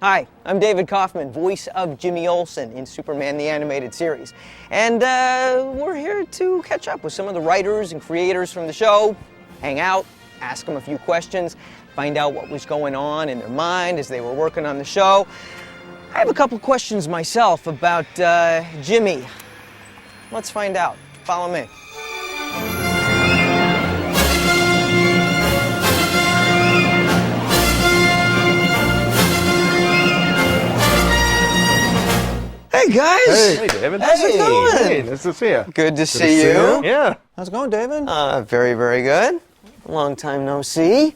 Hi, I'm David Kaufman, voice of Jimmy Olsen in Superman the Animated Series. And we're here to catch up with some of the writers and creators from the show, hang out, ask them a few questions, find out what was going on in their mind as they were working on the show. I have a couple questions myself about Jimmy. Let's find out. Follow me. Hey guys! Hey David. How's it going? Hey, nice to see you. Good to see you. Yeah. How's it going, David? Very, very good. Long time no see.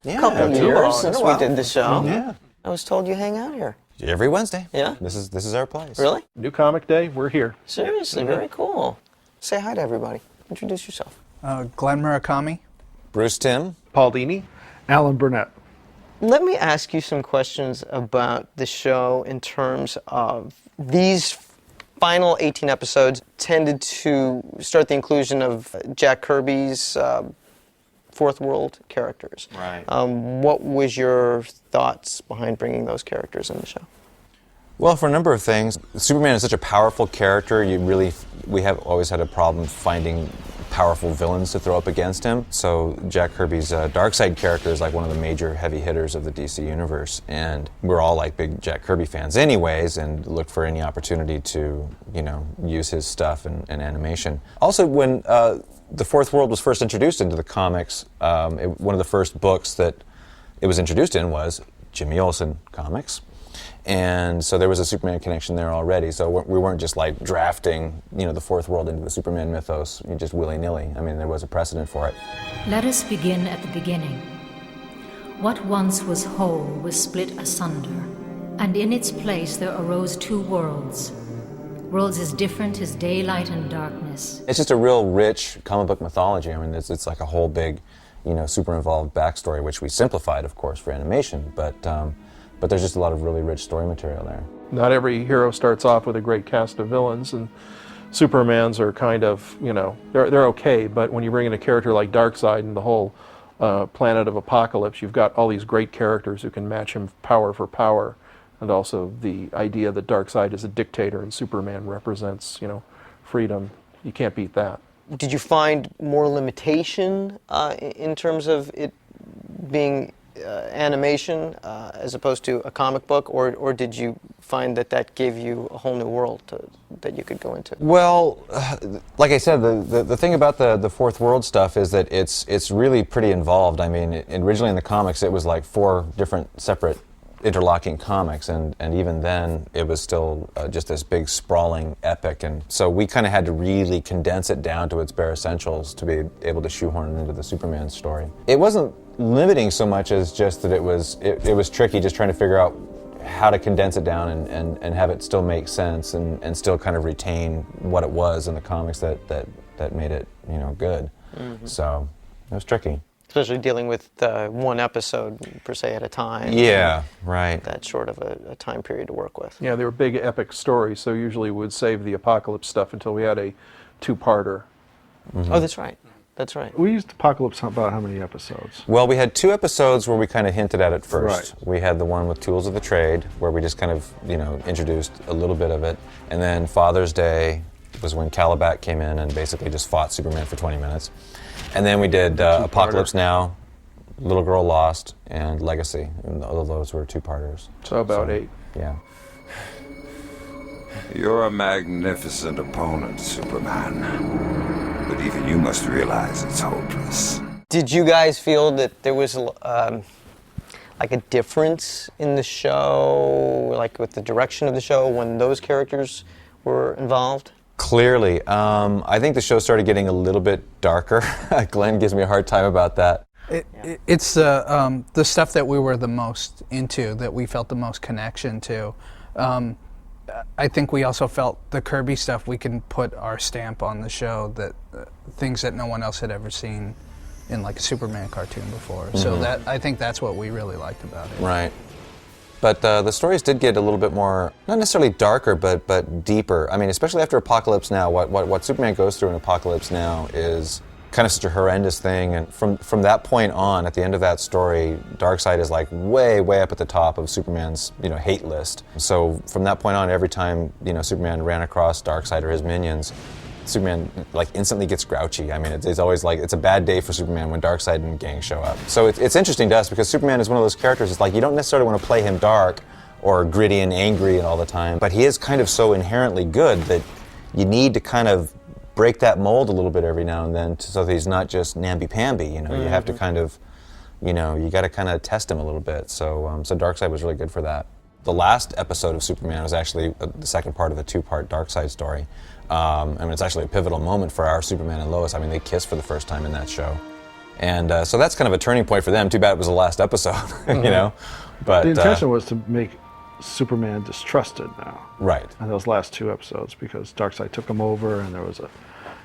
Yeah, Couple too years long. since Been a we while. did the show. Yeah. I was told you hang out here. Every Wednesday. Yeah? This is our place. Really? New comic day, we're here. Seriously, very cool. Say hi to everybody. Introduce yourself. Glenn Murakami. Bruce Timm. Paul Dini. Alan Burnett. Let me ask you some questions about the show in terms of these final 18 episodes tended to start the inclusion of Jack Kirby's Fourth World characters. Right. What was your thoughts behind bringing those characters in the show? Well, for a number of things. Superman is such a powerful character. We have always had a problem finding powerful villains to throw up against him. So Jack Kirby's Darkseid character is like one of the major heavy hitters of the DC universe, and we're all like big Jack Kirby fans anyways, and looked for any opportunity to, use his stuff in animation. Also, when the Fourth World was first introduced into the comics, one of the first books that it was introduced in was Jimmy Olsen comics. And so there was a Superman connection there already. So we weren't just like drafting, the Fourth World into the Superman mythos, just willy-nilly. I mean, there was a precedent for it. Let us begin at the beginning. What once was whole was split asunder, and in its place there arose two worlds. Worlds as different as daylight and darkness. It's just a real rich comic book mythology. I mean, it's like a whole big, super involved backstory, which we simplified, of course, for animation. But there's just a lot of really rich story material there. Not every hero starts off with a great cast of villains, and Supermans are kind of, they're okay, but when you bring in a character like Darkseid and the whole planet of Apocalypse, you've got all these great characters who can match him power for power, and also the idea that Darkseid is a dictator and Superman represents, freedom. You can't beat that. Did you find more limitation in terms of it being animation as opposed to a comic book, or did you find that gave you a whole new world that you could go into? Well, like I said, the thing about the Fourth World stuff is that it's really pretty involved. I mean, originally in the comics it was like 4 different separate interlocking comics, and even then it was still just this big sprawling epic, and so we kind of had to really condense it down to its bare essentials to be able to shoehorn it into the Superman story. It wasn't limiting so much as just that it was tricky just trying to figure out how to condense it down and have it still make sense and still kind of retain what it was in the comics that made it good. Mm-hmm. So it was tricky. Especially dealing with one episode per se at a time. Yeah, right. That's short of a time period to work with. Yeah, they were big epic stories, so usually we would save the Apocalypse stuff until we had a 2-parter. Mm-hmm. Oh, that's right. That's right. We used Apocalypse about how many episodes? Well, we had 2 episodes where we kind of hinted at it first. Right. We had the one with Tools of the Trade, where we just kind of, introduced a little bit of it. And then Father's Day was when Calabat came in and basically just fought Superman for 20 minutes. And then we did Apocalypse Now, Little Girl Lost, and Legacy. And all of those were 2-parters. So about 8. Yeah. You're a magnificent opponent, Superman. But even you must realize it's hopeless. Did you guys feel that there was like a difference in the show, like with the direction of the show when those characters were involved? Clearly. I think the show started getting a little bit darker. Glenn gives me a hard time about that. It's the stuff that we were the most into, that we felt the most connection to. I think we also felt the Kirby stuff, we can put our stamp on the show, that things that no one else had ever seen in like a Superman cartoon before. Mm-hmm. So I think that's what we really liked about it. Right. But the stories did get a little bit more, not necessarily darker, but deeper. I mean, especially after Apocalypse Now, what Superman goes through in Apocalypse Now is kind of such a horrendous thing. And from that point on, at the end of that story, Darkseid is like way up at the top of Superman's hate list. So from that point on, every time Superman ran across Darkseid or his minions, Superman like instantly gets grouchy. I mean, it's always like it's a bad day for Superman when Darkseid and gang show up. So it's interesting to us because Superman is one of those characters. It's like you don't necessarily want to play him dark or gritty and angry and all the time, but he is kind of so inherently good that you need to kind of break that mold a little bit every now and then so that he's not just namby-pamby. You have to kind of, you got to kind of test him a little bit. So Darkseid was really good for that. The last episode of Superman was actually the second part of a two-part Darkseid story. It's actually a pivotal moment for our Superman and Lois. I mean, they kissed for the first time in that show. And so that's kind of a turning point for them. Too bad it was the last episode, But the intention was to make Superman distrusted now. Right. In those last two episodes, because Darkseid took him over and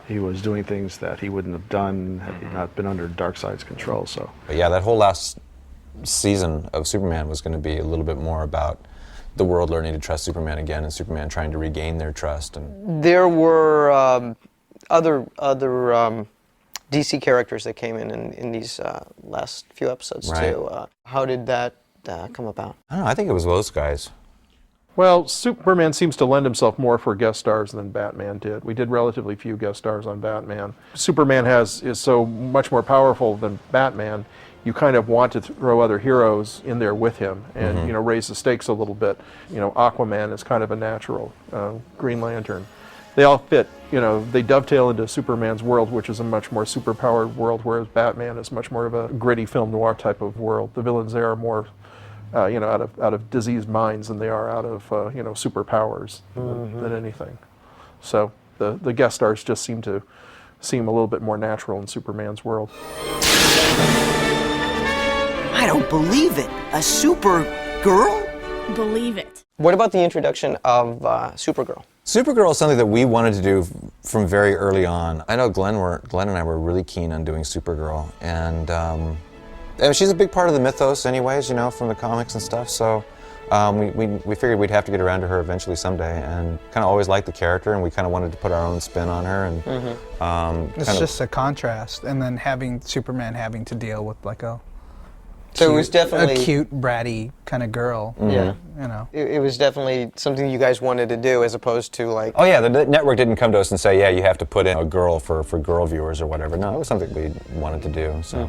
he was doing things that he wouldn't have done had he not been under Darkseid's control. So. But yeah, that whole last season of Superman was going to be a little bit more about the world learning to trust Superman again and Superman trying to regain their trust. And There were other DC characters that came in these last few episodes too. How did that come about? I don't know, I think it was those guys. Well, Superman seems to lend himself more for guest stars than Batman did. We did relatively few guest stars on Batman. Superman is so much more powerful than Batman. You kind of want to throw other heroes in there with him and raise the stakes a little bit. Aquaman is kind of a natural. Green Lantern, they all fit. They dovetail into Superman's world, which is a much more superpowered world, whereas Batman is much more of a gritty film noir type of world. The villains there are more, out of diseased minds than they are out of superpowers than anything. So the guest stars just seem a little bit more natural in Superman's world. I don't believe it. A super girl? Believe it. What about the introduction of Supergirl? Supergirl is something that we wanted to do from very early on. I know Glenn and I were really keen on doing Supergirl, and she's a big part of the mythos anyways, from the comics and stuff, so we figured we'd have to get around to her eventually someday, and kind of always liked the character, and we kind of wanted to put our own spin on her. And It's just a contrast, and then having Superman having to deal with like a So it was definitely a cute, bratty kind of girl. Yeah. It was definitely something you guys wanted to do, as opposed to like. Oh yeah, the network didn't come to us and say, yeah, you have to put in a girl for girl viewers or whatever. No, it was something we wanted to do. So.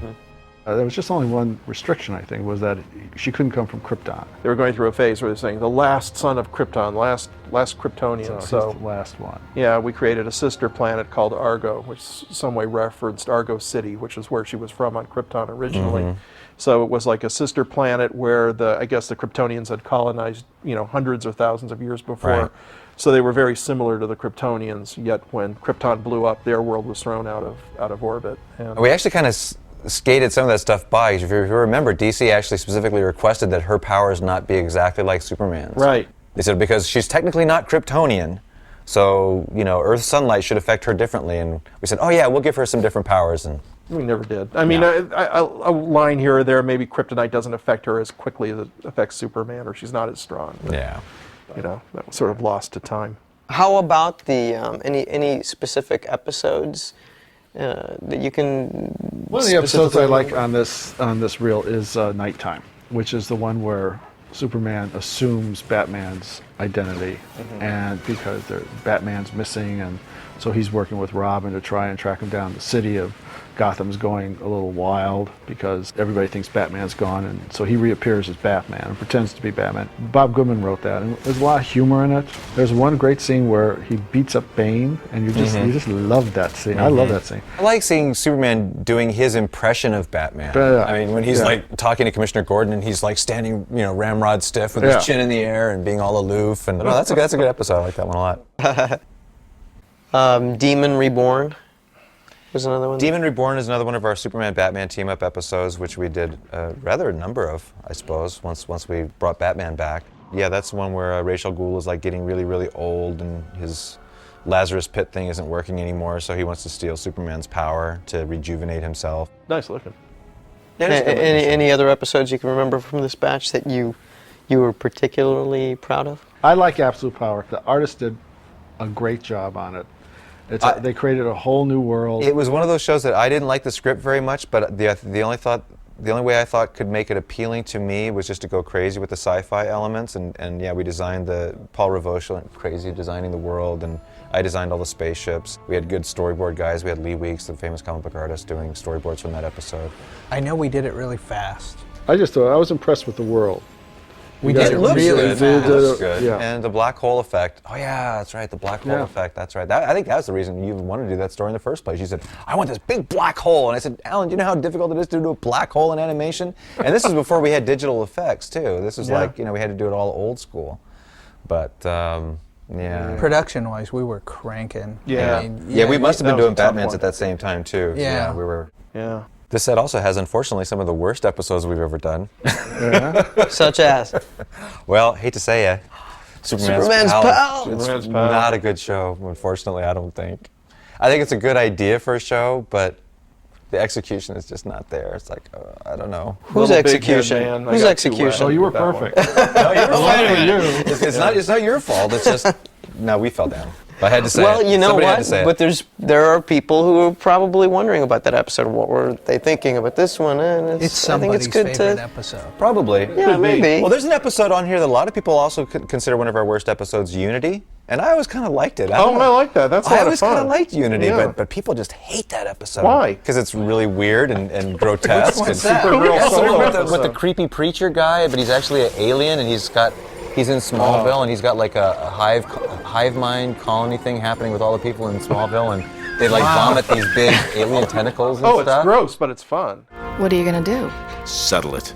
There was just only one restriction, I think, was that she couldn't come from Krypton. They were going through a phase where they're saying the last son of Krypton, last Kryptonian. So he's the last one. Yeah, we created a sister planet called Argo, which some way referenced Argo City, which is where she was from on Krypton originally. So it was like a sister planet where I guess the Kryptonians had colonized, hundreds or thousands of years before. Right. So they were very similar to the Kryptonians. Yet when Krypton blew up, their world was thrown out of orbit. And We actually kind of skated some of that stuff by. If you remember, DC actually specifically requested that her powers not be exactly like Superman's. Right. They said because she's technically not Kryptonian, so Earth's sunlight should affect her differently. And we said, oh yeah, we'll give her some different powers. And we never did. I mean, a line here or there, maybe kryptonite doesn't affect her as quickly as it affects Superman, or she's not as strong. But, yeah. That was sort of lost to time. How about the any specific episodes that you can? One of the episodes I like on this reel is Nighttime, which is the one where Superman assumes Batman's identity, and because Batman's missing, and so he's working with Robin to try and track him down. The city of Gotham's going a little wild because everybody thinks Batman's gone, and so he reappears as Batman and pretends to be Batman. Bob Goodman wrote that, and there's a lot of humor in it. There's one great scene where he beats up Bane, and you just love that scene. I love that scene. I like seeing Superman doing his impression of Batman. I mean, when he's like talking to Commissioner Gordon, and he's like standing, ramrod stiff with his chin in the air and being all aloof. And that's a good episode. I like that one a lot. Demon Reborn was another one. Demon Reborn is another one of our Superman-Batman team-up episodes, which we did rather a number of, I suppose, once we brought Batman back. Yeah, that's the one where Ra's al Ghul is like getting really, really old, and his Lazarus Pit thing isn't working anymore, so he wants to steal Superman's power to rejuvenate himself. Nice looking. Any other episodes you can remember from this batch that you were particularly proud of? I like Absolute Power. The artist did a great job on it. They created a whole new world. It was one of those shows that I didn't like the script very much, but the only way I thought could make it appealing to me was just to go crazy with the sci-fi elements, and yeah, we designed Paul Ravoche went crazy designing the world, and I designed all the spaceships. We had good storyboard guys. We had Lee Weeks, the famous comic book artist, doing storyboards from that episode. I know we did it really fast. I was impressed with the world. We did it really fast. It looks good. Yeah. And the black hole effect. Oh yeah, that's right, the black hole effect. That's right. I think that's the reason you even wanted to do that story in the first place. You said, I want this big black hole. And I said, Alan, do you know how difficult it is to do a black hole in animation? And this is before we had digital effects, too. This was like, we had to do it all old school. But, yeah. Production-wise, we were cranking. Yeah. I mean, We must have been doing tough Batmans one. at that same time, too. Yeah. We were. Yeah. This set also has, unfortunately, some of the worst episodes we've ever done. Such as? Well, hate to say it, Superman's Pal. Superman's Pal. Not a good show, unfortunately, I don't think. I think it's a good idea for a show, but the execution is just not there. It's like, I don't know. Whose Little big head execution? man. I Whose got too execution? wet Oh, you were with that one. perfect. No, it's not your fault. It's just, no, we fell down. I had to say Well, it. you know Somebody had what? to say it. But there are people who are probably wondering about that episode. What were they thinking about this one? And It's I think somebody's it's good favorite to. episode. Probably. Yeah, maybe. Well, there's an episode on here that a lot of people also consider one of our worst episodes, Unity. And I always kind of liked it. Oh, I like that. That's a I lot of always fun. kind of liked Unity, Yeah. but people just hate that episode. Why? Because it's really weird and grotesque. one's and that? Supergirl Yeah, solo with the episode. creepy preacher guy, but he's actually an alien, and he's in Smallville, and he's got like a hive mind colony thing happening with all the people in Smallville, and they like vomit these big alien tentacles and Oh, stuff. it's gross, but it's fun. What are you gonna do? Settle it.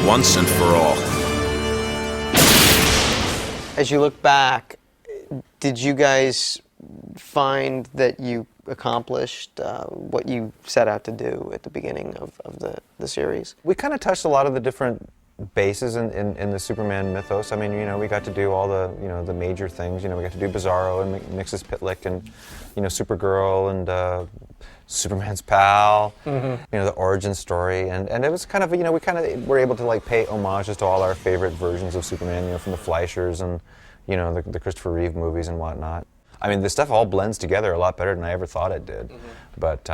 Once and for all. As you look back, did you guys find that you accomplished what you set out to do at the beginning of the series? We kind of touched a lot of the different bases in the Superman mythos. I mean, we got to do all the, the major things. We got to do Bizarro and Mixes Pitlick and, Supergirl and Superman's Pal, the origin story. And it was kind of, we kind of were able to like pay homages to all our favorite versions of Superman, from the Fleischers and, the Christopher Reeve movies and whatnot. I mean, this stuff all blends together a lot better than I ever thought it did. But,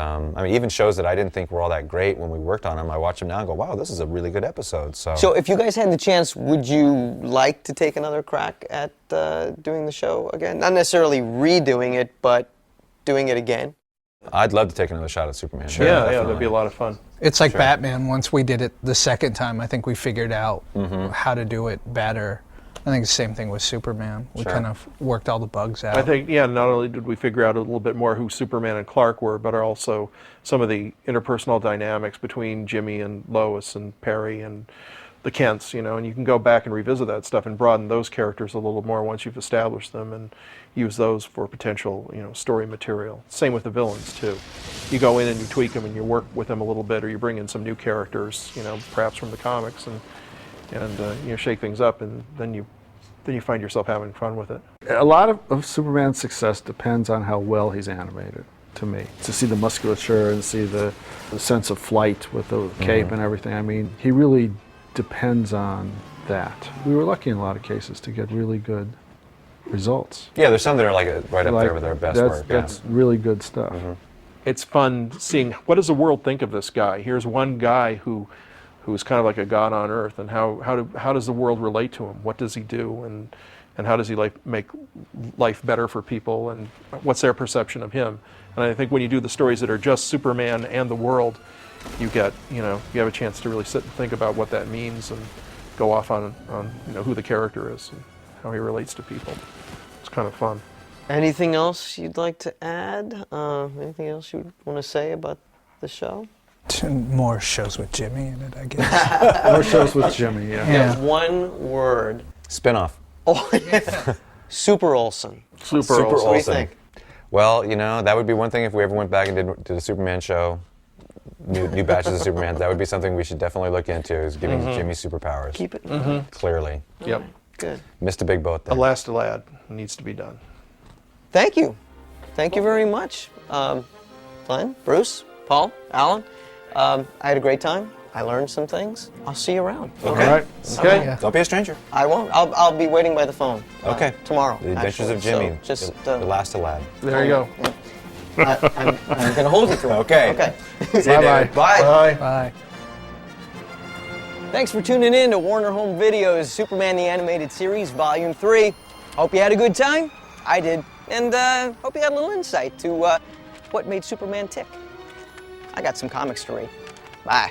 even shows that I didn't think were all that great when we worked on them, I watch them now and go, wow, this is a really good episode. So if you guys had the chance, would you like to take another crack at doing the show again? Not necessarily redoing it, but doing it again? I'd love to take another shot at Superman. Yeah, that'd be a lot of fun. It's like Batman. Once we did it the second time, I think we figured out how to do it better. I think the same thing with Superman. We kind of worked all the bugs out. I think, not only did we figure out a little bit more who Superman and Clark were, but also some of the interpersonal dynamics between Jimmy and Lois and Perry and the Kents, and you can go back and revisit that stuff and broaden those characters a little more once you've established them and use those for potential, story material. Same with the villains, too. You go in and you tweak them and you work with them a little bit, or you bring in some new characters, perhaps from the comics, and shake things up, and then you find yourself having fun with it. A lot of Superman's success depends on how well he's animated, to me. To see the musculature and see the sense of flight with the cape and everything, I mean, he really depends on that. We were lucky in a lot of cases to get really good results. Yeah, there's some that are like right up there with our best work. That's really good stuff. It's fun seeing, what does the world think of this guy? Here's one guy who's kind of like a god on earth, and how does the world relate to him? What does he do, and how does he make life better for people, and what's their perception of him? And I think when you do the stories that are just Superman and the world, you have a chance to really sit and think about what that means and go off on who the character is and how he relates to people. It's kind of fun. Anything else you'd like to add? Anything else you want to say about the show? More shows with Jimmy in it, I guess. More shows with Jimmy, Yeah. One word. Spin-off. Oh, Super Olsen. Super What do you Olsen. think? Well, that would be one thing if we ever went back and did a Superman show, new batches of Supermans. That would be something we should definitely look into, is giving Jimmy superpowers. Keep it. Clearly. Yep. Good. Missed a big boat there. Alas, lad, needs to be done. Thank you. Thank you very much. Glenn, Bruce, Paul, Alan. I had a great time. I learned some things. I'll see you around. Okay. All right. Okay. Yeah. Don't be a stranger. I won't. I'll be waiting by the phone. Okay. Tomorrow. The Adventures actually. of Jimmy. So just the last lad. There you go. I'm going to hold you to it. Okay. Okay. See you, Bye-bye. David. Bye. Bye. Thanks for tuning in to Warner Home Video's Superman the Animated Series Volume 3. Hope you had a good time. I did. And hope you had a little insight to what made Superman tick. I got some comics to read. Bye.